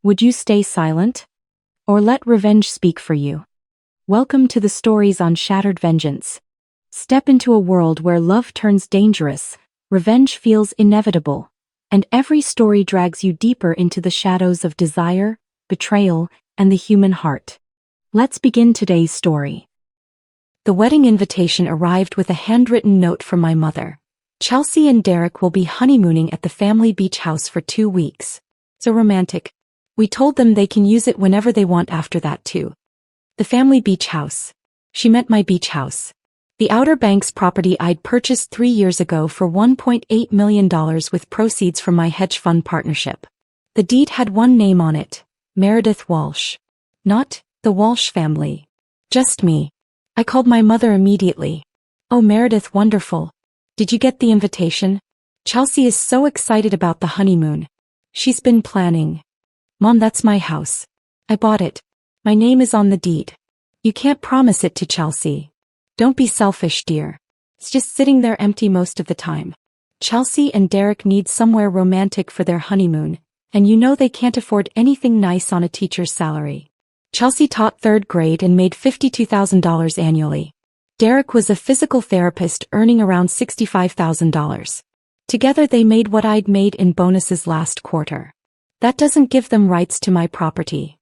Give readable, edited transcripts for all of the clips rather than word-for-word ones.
Would you stay silent? Or let revenge speak for you? Welcome to the stories on Shattered Vengeance. Step into a world where love turns dangerous, revenge feels inevitable, and every story drags you deeper into the shadows of desire, betrayal, and the human heart. Let's begin today's story. The wedding invitation arrived with a handwritten note from my mother. Chelsea and Derek will be honeymooning at the family beach house for 2 weeks. So romantic. We told them they can use it whenever they want after that too. The family beach house. She meant my beach house. The Outer Banks property I'd purchased 3 years ago for $1.8 million with proceeds from my hedge fund partnership. The deed had one name on it, Meredith Walsh. Not the Walsh family. Just me. I called my mother immediately. Oh, Meredith, wonderful. Did you get the invitation? Chelsea is so excited about the honeymoon. She's been planning. Mom, that's my house. I bought it. My name is on the deed. You can't promise it to Chelsea. Don't be selfish, dear. It's just sitting there empty most of the time. Chelsea and Derek need somewhere romantic for their honeymoon, and you know they can't afford anything nice on a teacher's salary. Chelsea taught 3rd grade and made $52,000 annually. Derek was a physical therapist earning around $65,000. Together they made what I'd made in bonuses last quarter. That doesn't give them rights to my property.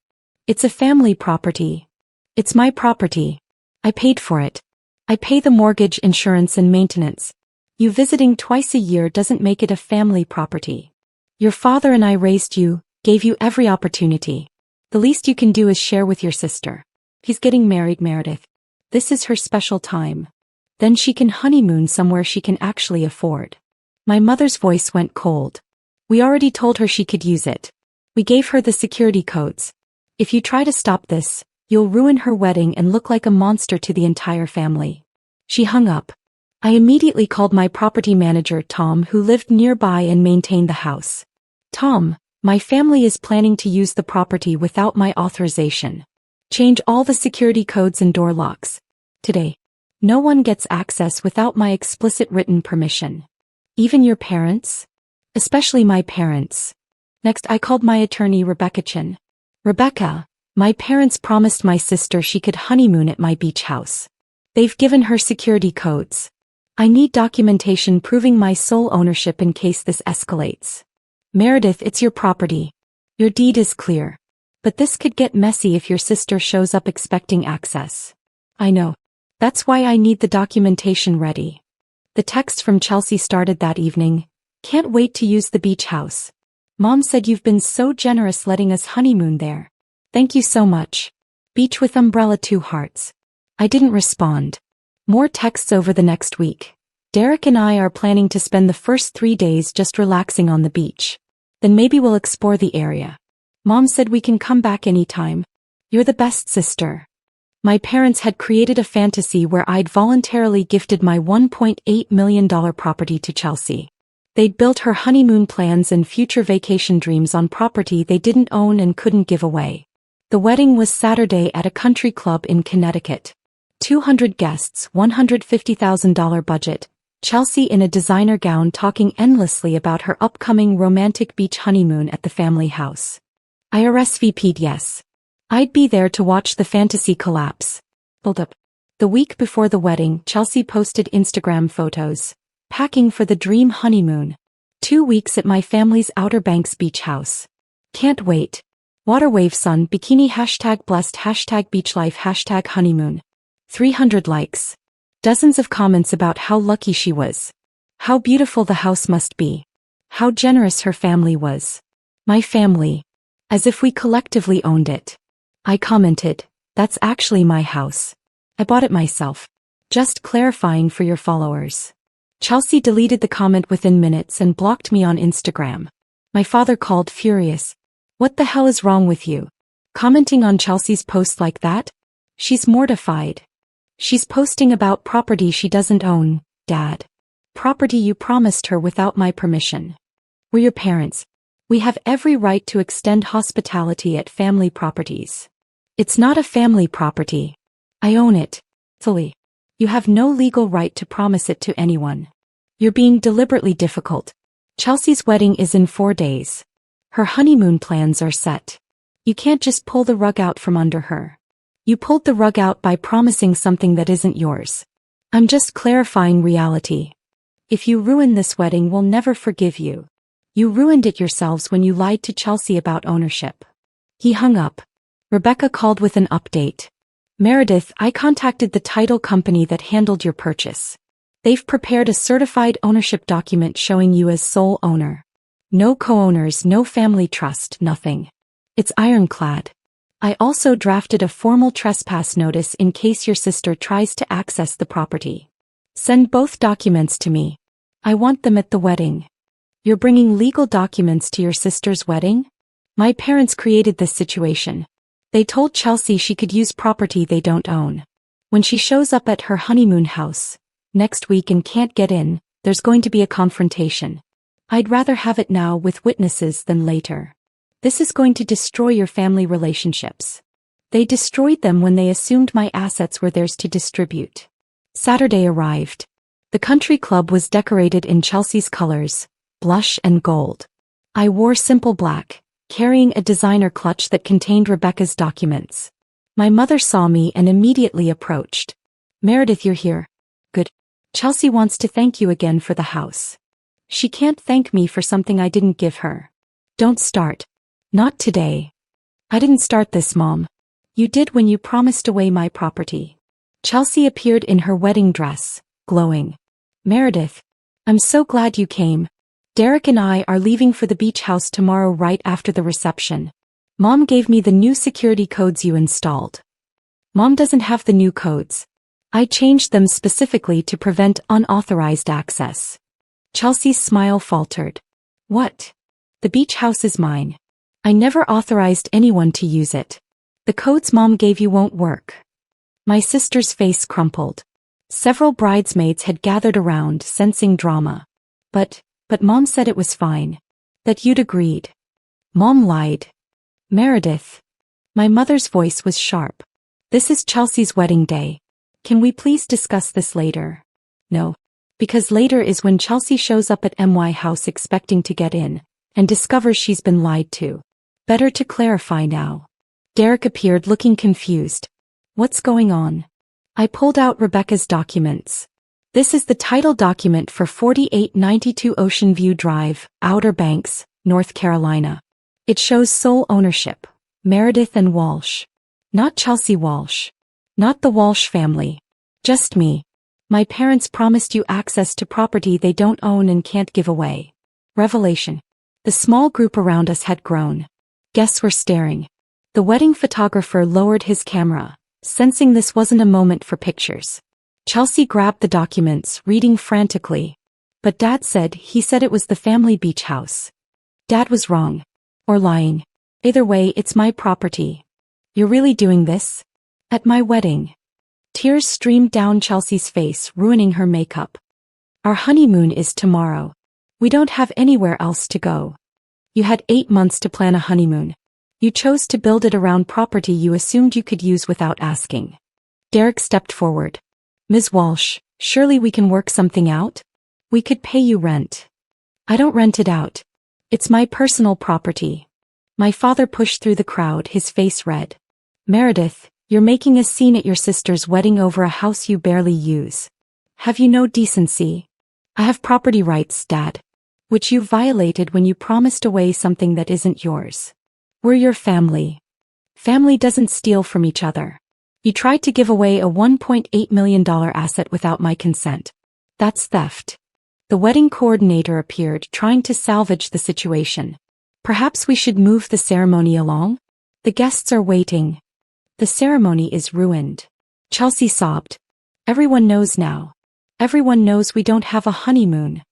It's a family property. It's my property. I paid for it. I pay the mortgage, insurance, and maintenance. You visiting twice a year doesn't make it a family property. Your father and I raised you, gave you every opportunity. The least you can do is share with your sister. He's getting married, Meredith. This is her special time. Then she can honeymoon somewhere she can actually afford. My mother's voice went cold. We already told her she could use it. We gave her the security codes. If you try to stop this, you'll ruin her wedding and look like a monster to the entire family. She hung up. I immediately called my property manager, Tom, who lived nearby and maintained the house. Tom, my family is planning to use the property without my authorization. Change all the security codes and door locks. Today. No one gets access without my explicit written permission. Even your parents? Especially my parents. Next, I called my attorney, Rebecca Chin. Rebecca, my parents promised my sister she could honeymoon at my beach house. They've given her security codes. I need documentation proving my sole ownership in case this escalates. Meredith, it's your property. Your deed is clear. But this could get messy if your sister shows up expecting access. I know. That's why I need the documentation ready. The text from Chelsea started that evening. Can't wait to use the beach house. Mom said you've been so generous letting us honeymoon there. Thank you so much. Beach with umbrella, 2 hearts. I didn't respond. More texts over the next week. Derek and I are planning to spend the first 3 days just relaxing on the beach. Then maybe we'll explore the area. Mom said we can come back anytime. You're the best sister. My parents had created a fantasy where I'd voluntarily gifted my $1.8 million property to Chelsea. They'd built her honeymoon plans and future vacation dreams on property they didn't own and couldn't give away. The wedding was Saturday at a country club in Connecticut. 200 guests, $150,000 budget, Chelsea in a designer gown talking endlessly about her upcoming romantic beach honeymoon at the family house. I RSVP'd yes. I'd be there to watch the fantasy collapse. Hold up. The week before the wedding, Chelsea posted Instagram photos. Packing for the dream honeymoon. 2 weeks at my family's Outer Banks beach house. Can't wait. Waterwave sun, bikini, #blessed, #beachlife, #honeymoon. 300 likes. Dozens of comments about how lucky she was. How beautiful the house must be. How generous her family was. My family. As if we collectively owned it. I commented, that's actually my house. I bought it myself. Just clarifying for your followers. Chelsea deleted the comment within minutes and blocked me on Instagram. My father called furious. What the hell is wrong with you? Commenting on Chelsea's post like that? She's mortified. She's posting about property she doesn't own, Dad. Property you promised her without my permission. We're your parents. We have every right to extend hospitality at family properties. It's not a family property. I own it. Fully. You have no legal right to promise it to anyone. You're being deliberately difficult. Chelsea's wedding is in 4 days. Her honeymoon plans are set. You can't just pull the rug out from under her. You pulled the rug out by promising something that isn't yours. I'm just clarifying reality. If you ruin this wedding, we'll never forgive you. You ruined it yourselves when you lied to Chelsea about ownership. He hung up. Rebecca called with an update. Meredith, I contacted the title company that handled your purchase. They've prepared a certified ownership document showing you as sole owner. No co-owners, no family trust, nothing. It's ironclad. I also drafted a formal trespass notice in case your sister tries to access the property. Send both documents to me. I want them at the wedding. You're bringing legal documents to your sister's wedding? My parents created this situation. They told Chelsea she could use property they don't own. When she shows up at her honeymoon house next week and can't get in, there's going to be a confrontation. I'd rather have it now with witnesses than later. This is going to destroy your family relationships. They destroyed them when they assumed my assets were theirs to distribute. Saturday arrived. The country club was decorated in Chelsea's colors, blush and gold. I wore simple black, carrying a designer clutch that contained Rebecca's documents. My mother saw me and immediately approached. Meredith, you're here. Good. Chelsea wants to thank you again for the house. She can't thank me for something I didn't give her. Don't start. Not today. I didn't start this, Mom. You did when you promised away my property. Chelsea appeared in her wedding dress, glowing. Meredith, I'm so glad you came. Derek and I are leaving for the beach house tomorrow right after the reception. Mom gave me the new security codes you installed. Mom doesn't have the new codes. I changed them specifically to prevent unauthorized access. Chelsea's smile faltered. What? The beach house is mine. I never authorized anyone to use it. The codes Mom gave you won't work. My sister's face crumpled. Several bridesmaids had gathered around, sensing drama. But Mom said it was fine. That you'd agreed. Mom lied. Meredith. My mother's voice was sharp. This is Chelsea's wedding day. Can we please discuss this later? No. Because later is when Chelsea shows up at my house expecting to get in, and discovers she's been lied to. Better to clarify now. Derek appeared looking confused. What's going on? I pulled out Rebecca's documents. This is the title document for 4892 Ocean View Drive, Outer Banks, North Carolina. It shows sole ownership, Meredith and Walsh. Not Chelsea Walsh. Not the Walsh family. Just me. My parents promised you access to property they don't own and can't give away. Revelation. The small group around us had grown. Guests were staring. The wedding photographer lowered his camera, sensing this wasn't a moment for pictures. Chelsea grabbed the documents, reading frantically. But Dad said it was the family beach house. Dad was wrong. Or lying. Either way, it's my property. You're really doing this? At my wedding. Tears streamed down Chelsea's face, ruining her makeup. Our honeymoon is tomorrow. We don't have anywhere else to go. You had 8 months to plan a honeymoon. You chose to build it around property you assumed you could use without asking. Derek stepped forward. Ms. Walsh, surely we can work something out? We could pay you rent. I don't rent it out. It's my personal property. My father pushed through the crowd, his face red. Meredith, you're making a scene at your sister's wedding over a house you barely use. Have you no decency? I have property rights, Dad. Which you violated when you promised away something that isn't yours. We're your family. Family doesn't steal from each other. You tried to give away a $1.8 million asset without my consent. That's theft. The wedding coordinator appeared, trying to salvage the situation. Perhaps we should move the ceremony along? The guests are waiting. The ceremony is ruined. Chelsea sobbed. Everyone knows now. Everyone knows we don't have a honeymoon.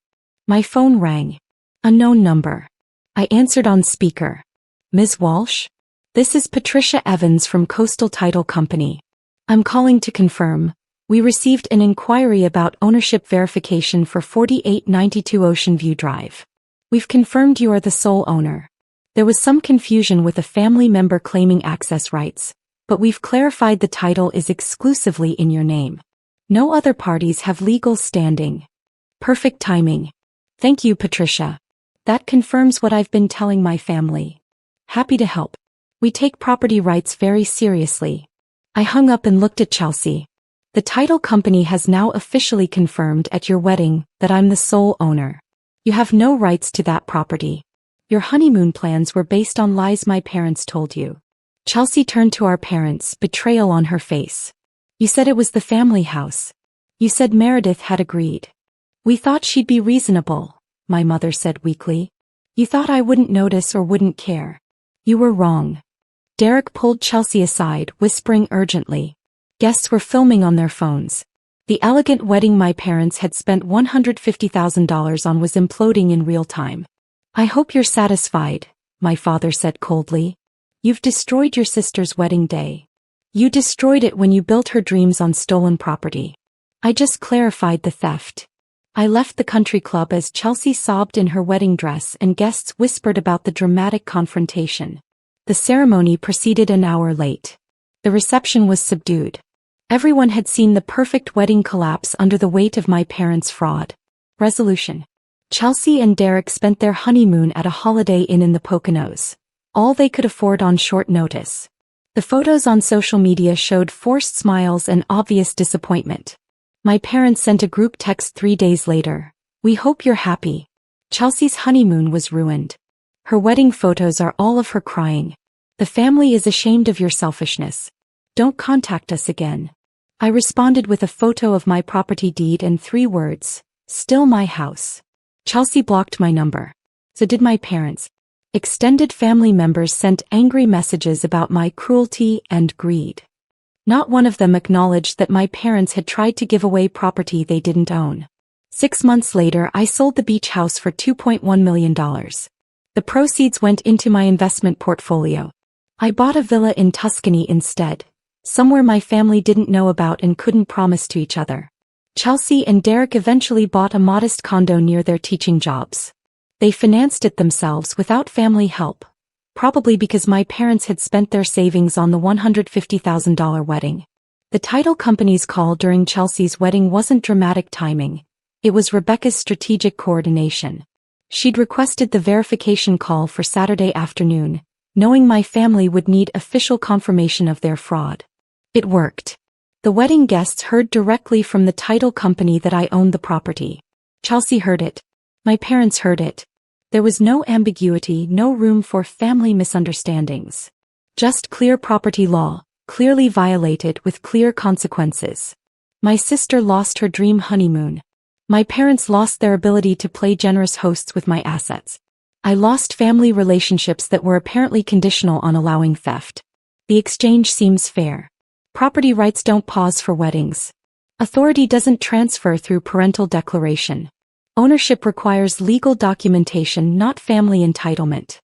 My phone rang. Unknown number. I answered on speaker. Ms. Walsh? This is Patricia Evans from Coastal Title Company. I'm calling to confirm. We received an inquiry about ownership verification for 4892 Ocean View Drive. We've confirmed you are the sole owner. There was some confusion with a family member claiming access rights, but we've clarified the title is exclusively in your name. No other parties have legal standing. Perfect timing. Thank you, Patricia. That confirms what I've been telling my family. Happy to help. We take property rights very seriously." I hung up and looked at Chelsea. "The title company has now officially confirmed at your wedding that I'm the sole owner. You have no rights to that property. Your honeymoon plans were based on lies my parents told you." Chelsea turned to our parents, betrayal on her face. "You said it was the family house. You said Meredith had agreed." "We thought she'd be reasonable," my mother said weakly. "You thought I wouldn't notice or wouldn't care. You were wrong." Derek pulled Chelsea aside, whispering urgently. Guests were filming on their phones. The elegant wedding my parents had spent $150,000 on was imploding in real time. "I hope you're satisfied," my father said coldly. "You've destroyed your sister's wedding day. You destroyed it when you built her dreams on stolen property." I just clarified the theft. I left the country club as Chelsea sobbed in her wedding dress and guests whispered about the dramatic confrontation. The ceremony proceeded an hour late. The reception was subdued. Everyone had seen the perfect wedding collapse under the weight of my parents' fraud. Resolution. Chelsea and Derek spent their honeymoon at a Holiday Inn in the Poconos, all they could afford on short notice. The photos on social media showed forced smiles and obvious disappointment. My parents sent a group text 3 days later. "We hope you're happy." Chelsea's honeymoon was ruined. Her wedding photos are all of her crying. "The family is ashamed of your selfishness. Don't contact us again." I responded with a photo of my property deed and 3 words, "Still my house." Chelsea blocked my number. So did my parents. Extended family members sent angry messages about my cruelty and greed. Not one of them acknowledged that my parents had tried to give away property they didn't own. 6 months later, I sold the beach house for $2.1 million. The proceeds went into my investment portfolio. I bought a villa in Tuscany instead, somewhere my family didn't know about and couldn't promise to each other. Chelsea and Derek eventually bought a modest condo near their teaching jobs. They financed it themselves without family help, probably because my parents had spent their savings on the $150,000 wedding. The title company's call during Chelsea's wedding wasn't dramatic timing, it was Rebecca's strategic coordination. She'd requested the verification call for Saturday afternoon, knowing my family would need official confirmation of their fraud. It worked. The wedding guests heard directly from the title company that I owned the property. Chelsea heard it. My parents heard it. There was no ambiguity, no room for family misunderstandings. Just clear property law, clearly violated with clear consequences. My sister lost her dream honeymoon. My parents lost their ability to play generous hosts with my assets. I lost family relationships that were apparently conditional on allowing theft. The exchange seems fair. Property rights don't pause for weddings. Authority doesn't transfer through parental declaration. Ownership requires legal documentation, not family entitlement.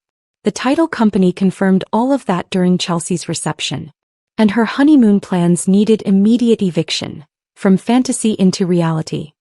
The title company confirmed all of that during Chelsea's reception. And her honeymoon plans needed immediate eviction, from fantasy into reality.